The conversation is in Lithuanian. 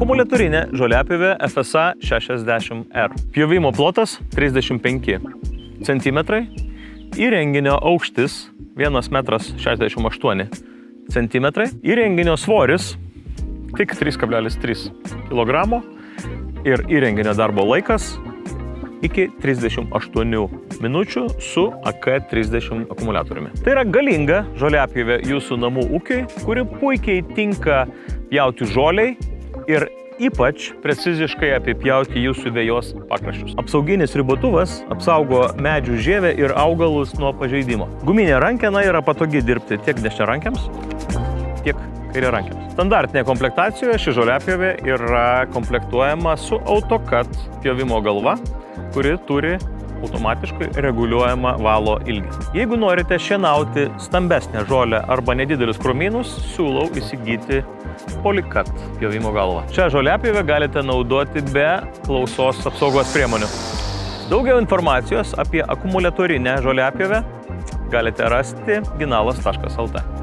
Akumuliatorinė žoliapjovė FSA 60R. Pjovimo plotas 35 cm. Įrenginio aukštis 1,68 cm. Įrenginio svoris tik 3,3 kg. Ir įrenginio darbo laikas iki 38 minučių su AK30 akumuliatoriumi. Tai yra galinga žoliapjovė jūsų namų ūkiui, kuri puikiai tinka pjauti žoliai ir ypač preciziškai apipjauti jūsų vejos pakraščius. Apsauginis ribotuvas apsaugo medžių žievę ir augalus nuo pažeidimo. Guminė rankena yra patogi dirbti tiek dešiniarankiams, tiek kairiarankiams. Standartinė komplektacijoje ši žoliapjovė yra komplektuojama su AutoCut pjovimo galva, kuri turi automatiškai reguliuojamą valo ilgį. Jeigu norite šienauti stambesnę žolę arba nedidelius krūmynus, siūlau įsigyti PolyCut pjovimo galvą. Šią žoliapjovę galite naudoti be klausos apsaugos priemonių. Daugiau informacijos apie akumuliatorinę žoliapjovę galite rasti ginalas.lt.